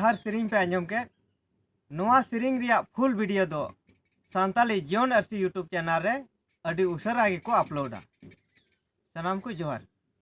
जहर सेरिंग पे आंजम के नोआ सेरिंग रिया फुल वीडियो दो सांताली जीवन आरसी यूट्यूब चैनल रे अडी उसरा गे को अपलोडा। सनाम को जोहार।